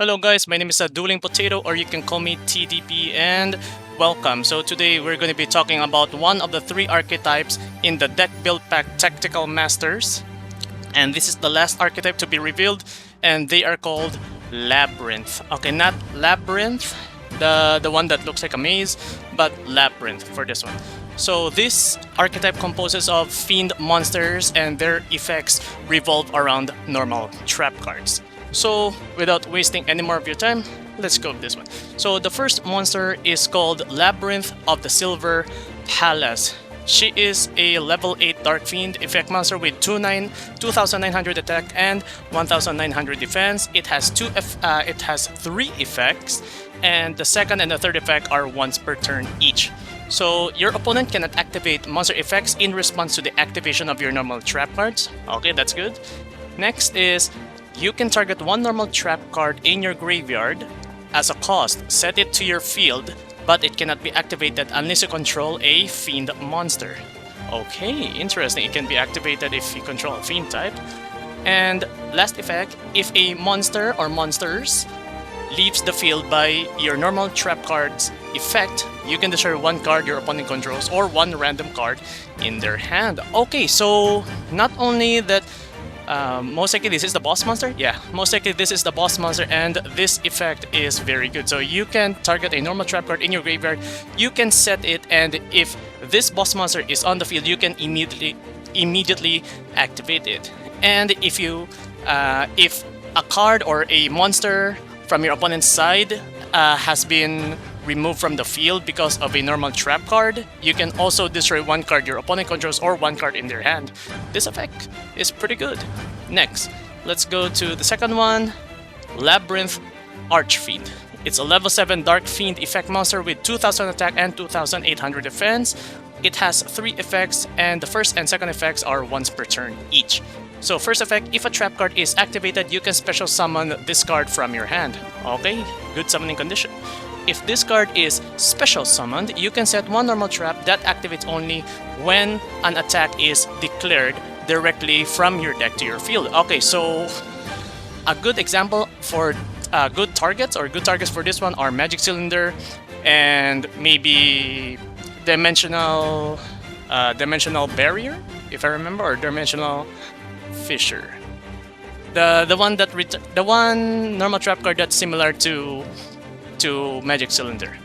Hello guys, my name is Dueling Potato, or you can call me TDP, and welcome. So today we're going to be talking about one of the three archetypes in the deck build pack Tactical Masters. And this is the last archetype to be revealed, and they are called Labyrinth. Okay, not Labyrinth, the one that looks like a maze, but Labyrinth for this one. So this archetype composes of fiend monsters, and their effects revolve around normal trap cards. So without wasting any more of your time, let's go with this one. So the first monster is called Labyrinth of the Silver Palace. She is a level 8 Dark Fiend effect monster with 2,900 attack and 1,900 defense. It has three effects, and the second and the third effect are once per turn each. So your opponent cannot activate monster effects in response to the activation of your normal trap cards. Okay, that's good. Next is you can target one normal trap card in your graveyard. As a cost, set it to your field, but it cannot be activated unless you control a fiend monster. Okay, interesting. It can be activated if you control a fiend type. And last effect, if a monster or monsters leaves the field by your normal trap card's effect, you can destroy one card your opponent controls or one random card in their hand. Okay, so not only that, most likely this is the boss monster? Yeah, most likely this is the boss monster, and this effect is very good. So you can target a normal trap card in your graveyard, you can set it, and if this boss monster is on the field, you can immediately activate it. And if a card or a monster from your opponent's side has been removed from the field because of a normal trap card, you can also destroy one card your opponent controls or one card in their hand. This effect is pretty good. Next, let's go to the second one, Labyrinth Archfiend. It's a level 7 Dark Fiend effect monster with 2,000 attack and 2,800 defense. It has three effects, and the first and second effects are once per turn each. So first effect, if a trap card is activated, you can special summon this card from your hand. Okay, good summoning condition. If this card is special summoned, you can set one normal trap that activates only when an attack is declared directly from your deck to your field. Okay, so a good example for good targets for this one are Magic Cylinder and maybe Dimensional Barrier, if I remember, or Dimensional Fissure. The one normal trap card that's similar to Magic Cylinder.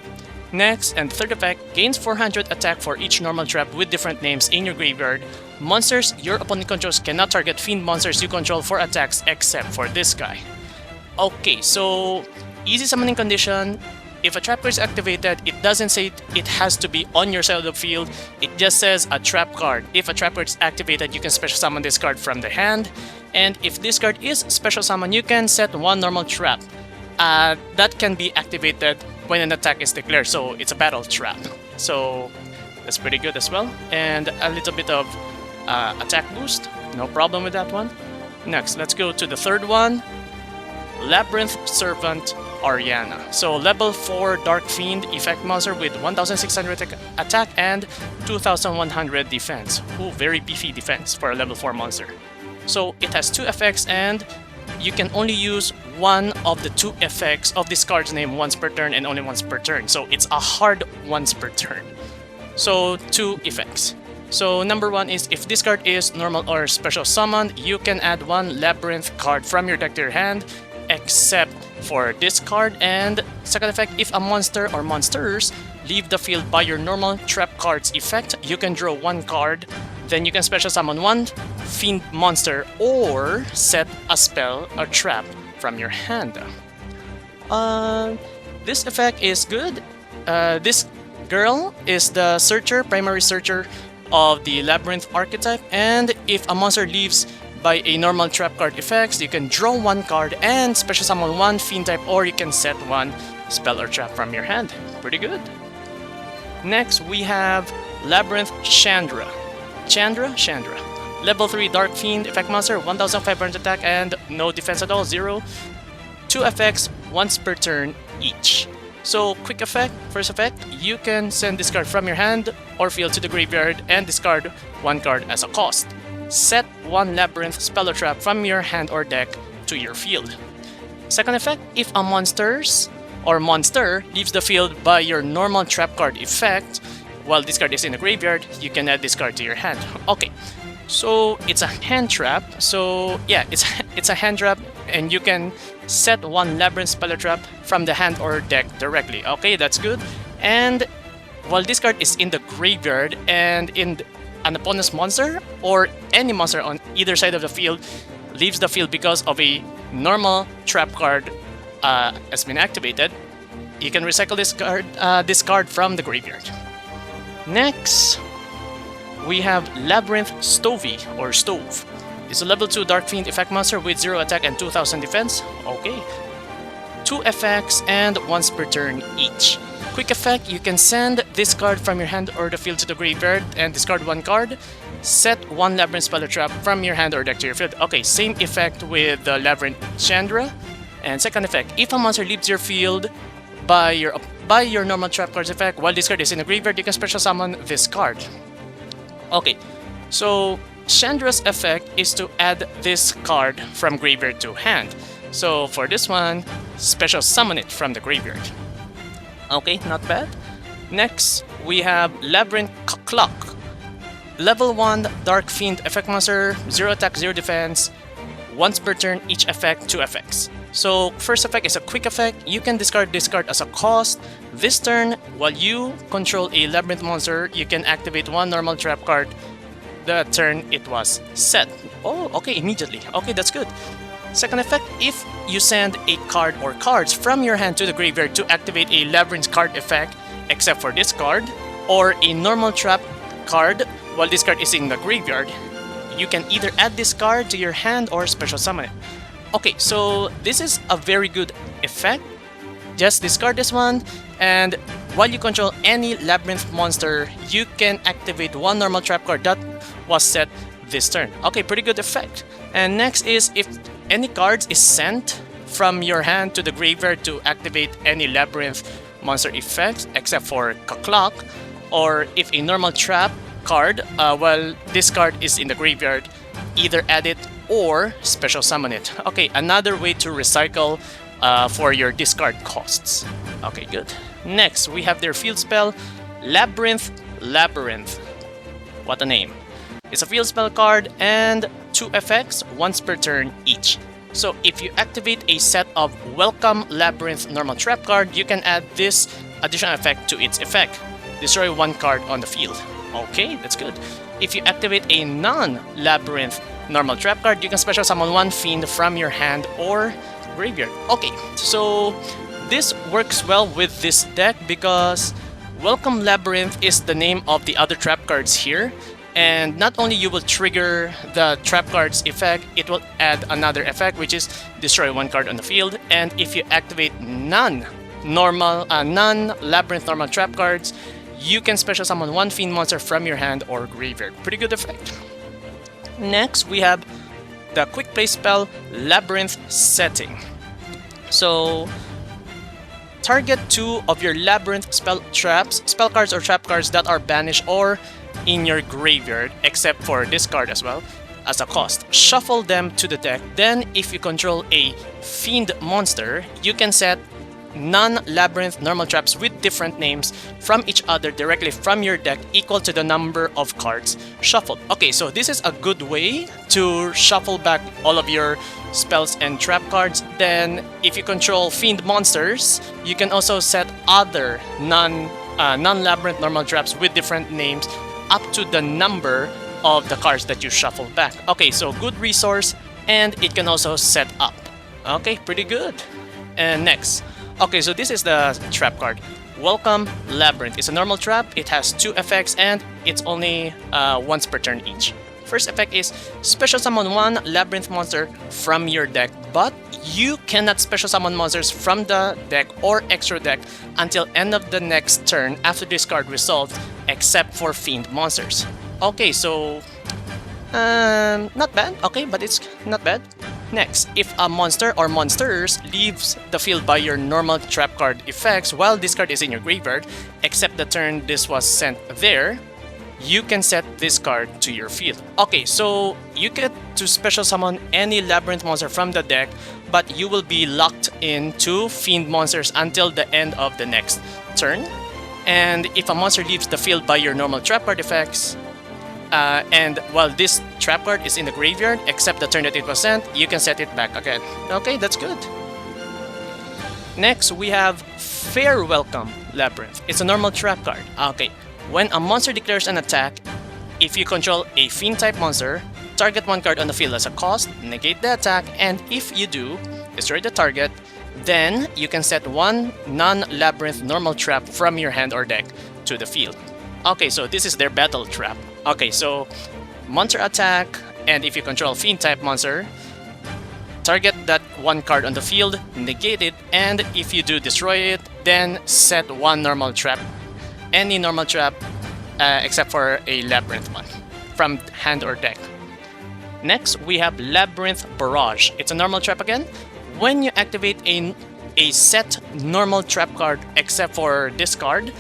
Next, and third effect, gains 400 attack for each normal trap with different names in your graveyard. Monsters your opponent controls cannot target fiend monsters you control for attacks except for this guy. Okay, so easy summoning condition. If a trap card is activated, it doesn't say it has to be on your side of the field. It just says a trap card. If a trap card is activated, you can special summon this card from the hand. And if this card is special summon, you can set one normal trap that can be activated when an attack is declared, so it's a battle trap. So that's pretty good as well. And a little bit of attack boost, no problem with that one. Next, let's go to the third one, Labyrinth Serpent Ariana. So level 4 Dark Fiend effect monster with 1,600 attack and 2,100 defense. Ooh, very beefy defense for a level 4 monster. So it has two effects, and you can only use one of the two effects of this card's name once per turn and only once per turn. So it's a hard once per turn. So two effects. So number one is if this card is normal or special summoned, you can add one Labyrinth card from your deck to your hand, except for this card. And second effect, if a monster or monsters leave the field by your normal trap card's effect, you can draw one card. Then you can special summon one fiend monster or set a spell or trap from your hand. This effect is good. This girl is the primary searcher of the Labyrinth archetype, and if a monster leaves by a normal trap card effects, you can draw one card and special summon one fiend type, or you can set one spell or trap from your hand. Pretty good. Next, we have Labyrinth Chandra. Level 3 Dark Fiend effect monster, 1,500 attack and no defense at all, 0. Two effects, once per turn each. So quick effect, first effect, you can send this card from your hand or field to the graveyard and discard one card as a cost. Set one Labyrinth spell or trap from your hand or deck to your field. Second effect, if a monster leaves the field by your normal trap card effect, while this card is in the graveyard, you can add this card to your hand. Okay, so it's a hand trap. So yeah, it's a hand trap, and you can set one Labyrinth spell trap from the hand or deck directly. Okay, that's good. And while this card is in the graveyard and in an opponent's monster or any monster on either side of the field leaves the field because of a normal trap card has been activated, you can recycle this card from the graveyard. Next, we have Labyrinth Stovey or Stove. It's a level 2 Dark Fiend effect monster with 0 attack and 2000 defense. Okay. 2 effects and once per turn each. Quick effect, you can send this card from your hand or the field to the graveyard and discard 1 card. Set 1 Labyrinth spell trap from your hand or deck to your field. Okay, same effect with the Labyrinth Chandra. And second effect, if a monster leaves your field by your normal trap card's effect, while this card is in the graveyard, you can special summon this card. Okay, so Chandra's effect is to add this card from graveyard to hand. So for this one, special summon it from the graveyard. Okay, not bad. Next, we have Labyrinth Clock. Level 1 Dark Fiend effect monster, 0 attack, 0 defense. Once per turn, each effect, 2 effects. So first effect is a quick effect. You can discard this card as a cost. This turn, while you control a Labyrinth monster, you can activate 1 normal trap card the turn it was set. Oh, okay, immediately. Okay, that's good. Second effect, if you send a card or cards from your hand to the graveyard to activate a Labyrinth card effect, except for this card, or a normal trap card while this card is in the graveyard, you can either add this card to your hand or special summon it. Okay, so this is a very good effect. Just discard this one, and while you control any Labyrinth monster, you can activate 1 normal trap card that was set this turn. Okay, pretty good effect. And next is if any cards is sent from your hand to the graveyard to activate any Labyrinth monster effects except for Clock, or if a normal trap card while this card is in the graveyard, either add it or special summon it. Okay, another way to recycle for your discard costs. Okay, good. Next, we have their field spell, Labyrinth. What a name. It's a field spell card and 2 effects once per turn each. So if you activate a set of Welcome Labyrinth normal trap card, you can add this additional effect to its effect. Destroy 1 card on the field. Okay, that's good. If you activate a non-Labyrinth normal trap card, you can special summon 1 fiend from your hand or graveyard. Okay, so this works well with this deck because Welcome Labyrinth is the name of the other trap cards here. And not only you will trigger the trap card's effect, it will add another effect, which is destroy 1 card on the field. And if you activate non-Labyrinth normal trap cards, you can special summon 1 fiend monster from your hand or graveyard. Pretty good effect. Next, we have the quick play spell, Labyrinth Setting. So, target 2 of your Labyrinth spell cards or trap cards that are banished or in your graveyard, except for this card as well, as a cost. Shuffle them to the deck. Then, if you control a fiend monster, you can set non-Labyrinth normal traps with different names from each other directly from your deck equal to the number of cards shuffled. Okay, so this is a good way to shuffle back all of your spells and trap cards. Then, if you control fiend monsters, you can also set other non-Labyrinth normal traps with different names up to the number of the cards that you shuffle back. Okay, so good resource, and it can also set up. Okay, pretty good. And next, okay, so this is the trap card. Welcome Labyrinth. It's a normal trap. It has 2 effects, and it's only once per turn each. First effect is special summon 1 Labyrinth monster from your deck, but you cannot special summon monsters from the deck or extra deck until end of the next turn after this card resolved, except for fiend monsters. Okay, so not bad. Okay, but it's not bad. Next, if a monster or monsters leaves the field by your normal trap card effects while this card is in your graveyard, except the turn this was sent there, you can set this card to your field. Okay, so you get to special summon any Labyrinth monster from the deck, but you will be locked into Fiend monsters until the end of the next turn. And if a monster leaves the field by your normal trap card effects, and while this trap card is in the graveyard, except the turn that it was sent, you can set it back again. Okay, that's good. Next, we have Fair Welcome Labyrinth. It's a normal trap card. Okay, when a monster declares an attack, if you control a Fiend-type monster, target one card on the field as a cost, negate the attack, and if you do, destroy the target, then you can set one non-Labyrinth normal trap from your hand or deck to the field. Okay, so this is their battle trap. Okay, so monster attack, and if you control Fiend-type monster, target that one card on the field, negate it, and if you do destroy it, then set one normal trap. Any normal trap except for a Labyrinth one from hand or deck. Next, we have Labyrinth Barrage. It's a normal trap again. When you activate a set normal trap card except for this card,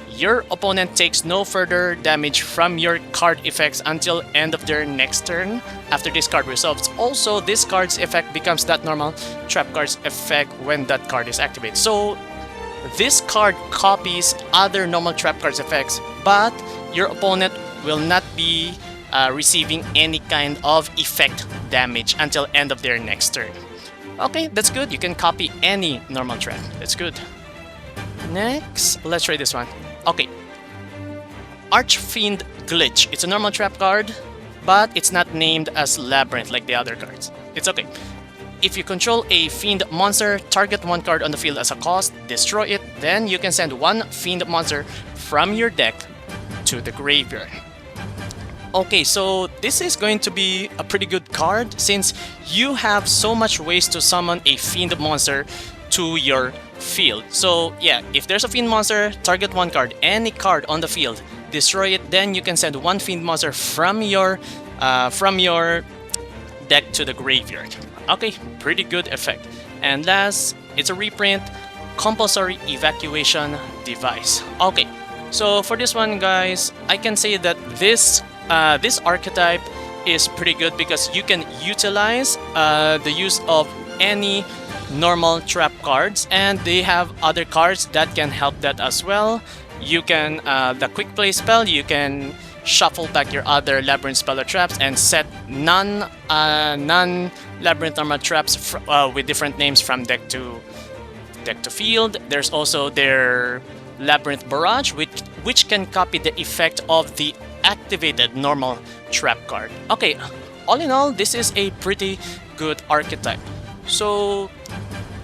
your opponent takes no further damage from your card effects until end of their next turn after this card resolves. Also, this card's effect becomes that normal trap card's effect when that card is activated. So this card copies other normal trap cards effects, but your opponent will not be receiving any kind of effect damage until end of their next turn. Okay, that's good. You can copy any normal trap. That's good. Next, let's try this one. Okay, Archfiend Glitch. It's a normal trap card, but it's not named as Labyrinth like the other cards. It's okay. If you control a Fiend monster, target one card on the field as a cost, destroy it, then you can send one Fiend monster from your deck to the graveyard. Okay, so this is going to be a pretty good card since you have so much ways to summon a Fiend monster to your field. So yeah, if there's a Fiend monster, target one card, any card on the field, destroy it, then you can send one Fiend monster from your deck to the graveyard. Okay, pretty good effect. And last, it's a reprint, Compulsory Evacuation Device. Okay, so for this one, guys, I can say that this archetype is pretty good because you can utilize the use of any normal trap cards, and they have other cards that can help that as well. You can the quick play spell, you can shuffle back your other Labyrinth spell or traps and set non-Labyrinth normal traps with different names from deck to field. There's also their Labyrinth Barrage, which can copy the effect of the activated normal trap card. Okay, all in all, this is a pretty good archetype. So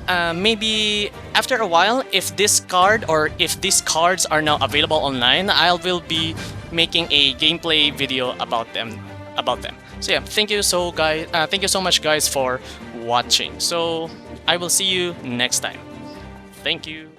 maybe after a while, if this card or if these cards are now available online, I will be making a gameplay video about them. So yeah, thank you so much, guys, for watching. So I will see you next time. Thank you.